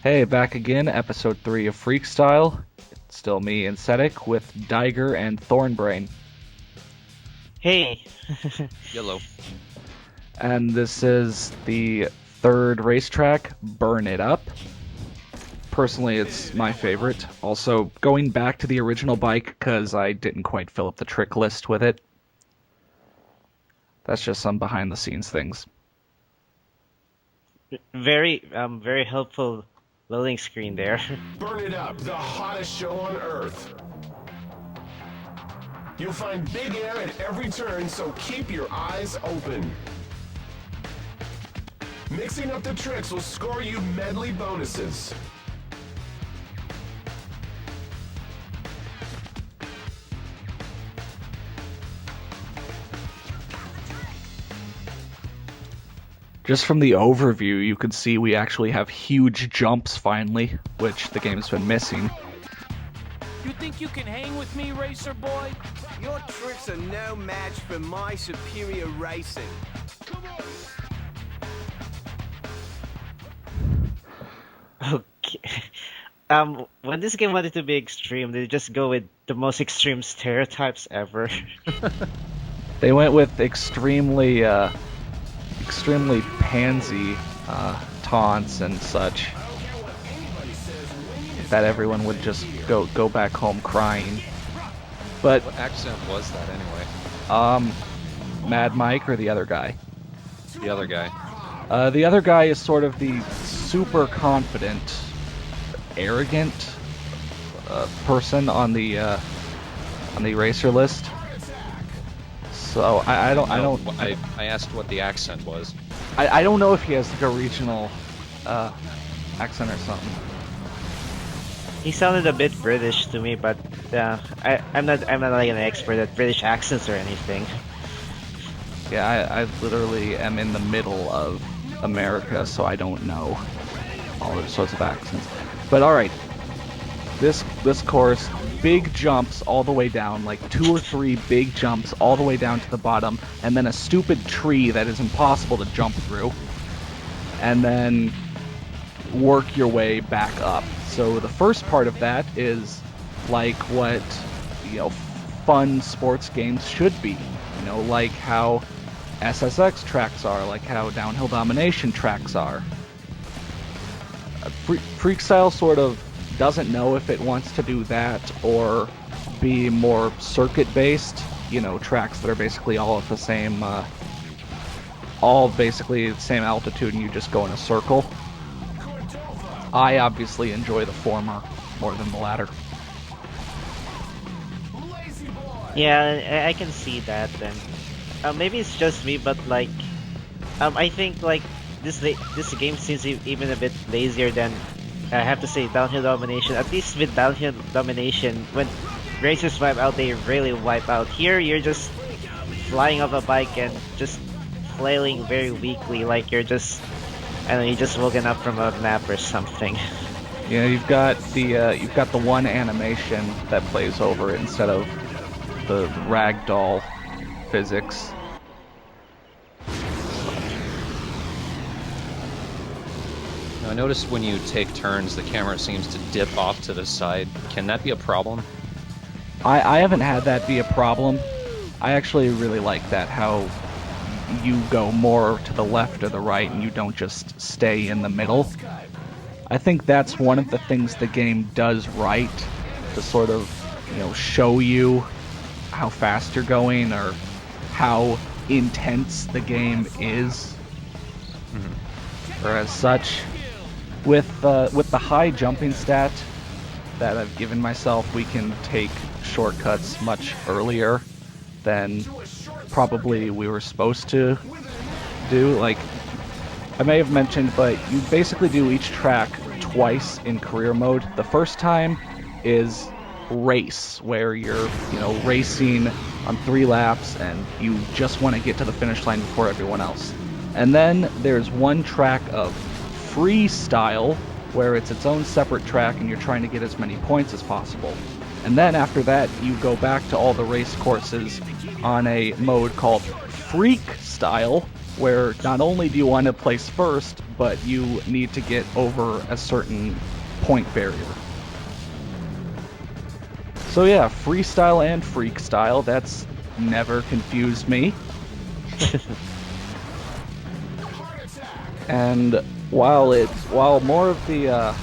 Hey, back again, episode 3 of Freekstyle. It's still me and Sedek with Diger and Thornbrain. Hey, Yellow. And this is the third racetrack, Burn It Up. Personally, it's my favorite. Also, going back to the original bike because I didn't quite fill up the trick list with it. That's just some behind the scenes things. very helpful loading screen there. Burn It Up, the hottest show on Earth. You'll find big air at every turn, so keep your eyes open. Mixing up the tricks will score you medley bonuses. Just from the overview, you can see we actually have huge jumps finally, which the game's been missing. You think you can hang with me, racer boy? Your tricks are no match for my superior racing. Okay. When this game wanted to be extreme, they just go with the most extreme stereotypes ever. They went with extremely pansy taunts and such that everyone would just go back home crying. But What accent was that anyway? Mad Mike or the other guy? The other guy. The other guy is sort of the super confident, arrogant person on the racer list. So I asked what the accent was. I don't know if he has like a regional accent or something. He sounded a bit British to me, but I'm not like an expert at British accents or anything. Yeah, I literally am in the middle of America, so I don't know all those sorts of accents. But all right, this course, big jumps all the way down, like 2 or 3 big jumps all the way down to the bottom, and then a stupid tree that is impossible to jump through, and then work your way back up. So the first part of that is like what, fun sports games should be. Like how SSX tracks are, like how downhill domination tracks are. Freekstyle sort of doesn't know if it wants to do that or be more circuit-based, tracks that are basically all at the same, all basically the same altitude and you just go in a circle. I obviously enjoy the former more than the latter. Yeah, I can see that then. Maybe it's just me, but I think this game seems even a bit lazier than, I have to say, downhill domination. At least with downhill domination, when racers wipe out, they really wipe out. Here, you're just flying off a bike and just flailing very weakly, like you're just, I don't know, you just woken up from a nap or something. Yeah, you've got the one animation that plays over it instead of the ragdoll physics. Now, I noticed when you take turns, the camera seems to dip off to the side. Can that be a problem? I haven't had that be a problem. I actually really like that, how you go more to the left or the right and you don't just stay in the middle. I think that's one of the things the game does right, to sort of, show you how fast you're going or how intense the game is. Or as such, with the high jumping stat that I've given myself, we can take shortcuts much earlier than probably we were supposed to do. Like, I may have mentioned, but you basically do each track twice in career mode. The first time is race, where you're, racing on 3 laps and you just want to get to the finish line before everyone else. And then there's one track of freestyle, where it's its own separate track and you're trying to get as many points as possible. And then after that, you go back to all the race courses on a mode called Freekstyle, where not only do you want to place first, but you need to get over a certain point barrier. So yeah, freestyle and freakstyle, that's never confused me. And while more of the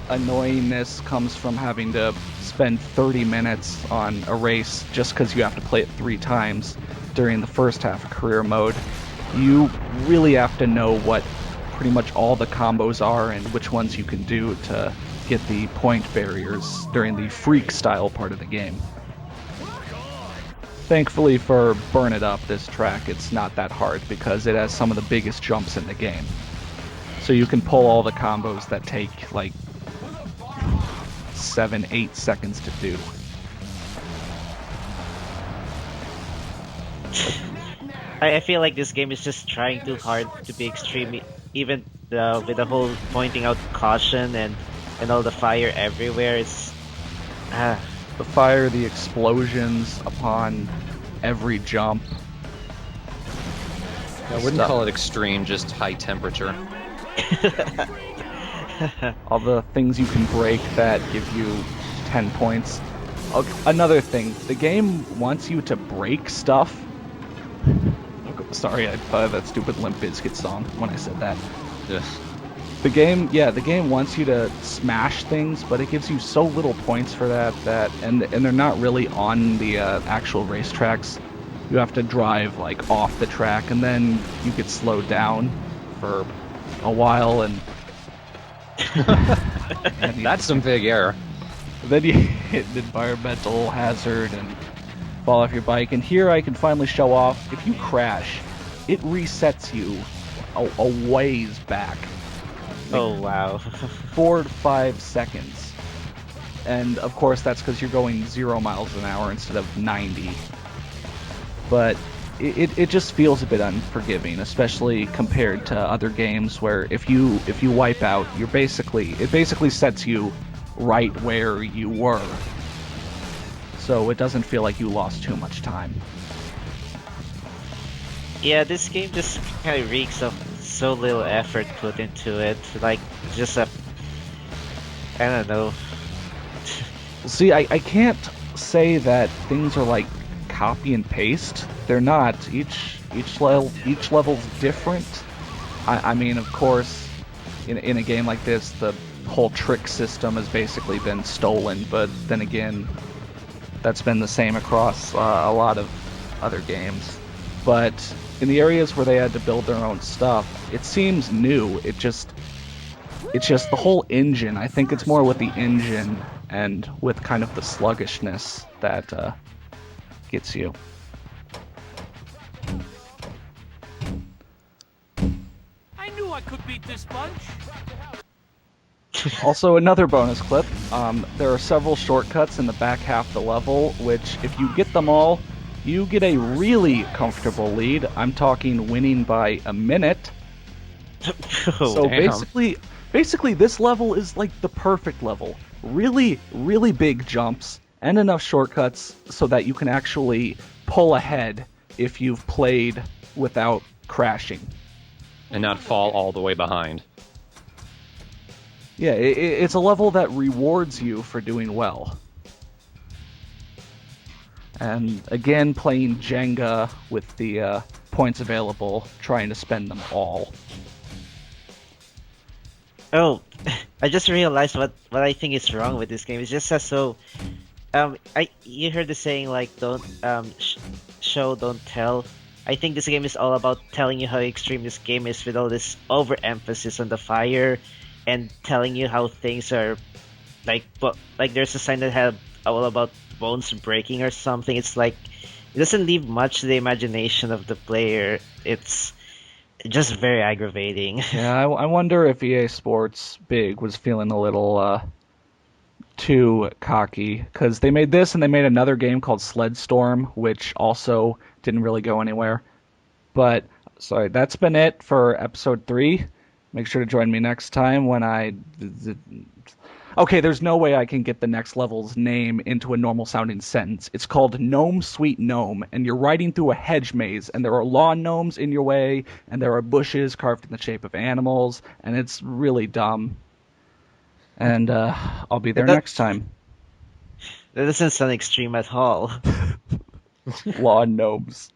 annoyingness comes from having to spend 30 minutes on a race just because you have to play it 3 times during the first half of career mode, you really have to know what pretty much all the combos are and which ones you can do to get the point barriers during the freak style part of the game. Thankfully for Burn It Up, this track, it's not that hard because it has some of the biggest jumps in the game. So you can pull all the combos that take like 7-8 seconds to do. I feel like this game is just trying too hard to be extreme, even with the whole pointing out caution and all the fire everywhere. It's the fire, the explosions upon every jump. I wouldn't call it extreme, just high temperature. All the things you can break that give you 10 points. Another thing, the game wants you to break stuff. Sorry, I thought of that stupid Limp Bizkit song when I said that. Ugh. The game wants you to smash things, but it gives you so little points for that and they're not really on the actual racetracks. You have to drive like off the track, and then you get slowed down for a while, and That's some big error. then you hit an environmental hazard and fall off your bike. And here I can finally show off, if you crash, it resets you a ways back. oh wow. 4 to 5 seconds. And of course that's because you're going 0 miles an hour instead of 90. But it just feels a bit unforgiving, especially compared to other games where if you wipe out, it basically sets you right where you were. So it doesn't feel like you lost too much time. Yeah, this game just kind of reeks of so little effort put into it. Like, just I don't know. See, I can't say that things are like copy and paste. They're not. Each level's different. I mean, of course, in a game like this, the whole trick system has basically been stolen. But then again, that's been the same across a lot of other games. But in the areas where they had to build their own stuff, it seems new. It's just the whole engine. I think it's more with the engine and with kind of the sluggishness that gets you. I knew I could beat this bunch. Also, another bonus clip. There are several shortcuts in the back half of the level, which, if you get them all, you get a really comfortable lead. I'm talking winning by a minute. So damn. basically, this level is like the perfect level. Really, really big jumps and enough shortcuts so that you can actually pull ahead if you've played without crashing. And not fall all the way behind. Yeah, it's a level that rewards you for doing well. And again, playing Jenga with the points available, trying to spend them all. Oh, I just realized what I think is wrong with this game. It's just so you heard the saying like don't show, don't tell. I think this game is all about telling you how extreme this game is with all this overemphasis on the fire and telling you how things are like there's a sign that had all about bones breaking or something. It's like it doesn't leave much to the imagination of the player. It's just very aggravating. Yeah, I wonder if EA Sports Big was feeling a little too cocky, because they made this and they made another game called Sled Storm, which also didn't really go anywhere. But sorry, that's been it for episode 3. Make sure to join me next time when Okay, there's no way I can get the next level's name into a normal sounding sentence. It's called Gnome Sweet Gnome, and you're riding through a hedge maze, and there are lawn gnomes in your way, and there are bushes carved in the shape of animals, and it's really dumb. And I'll be there That next time. that doesn't sound extreme at all. Lawn gnomes.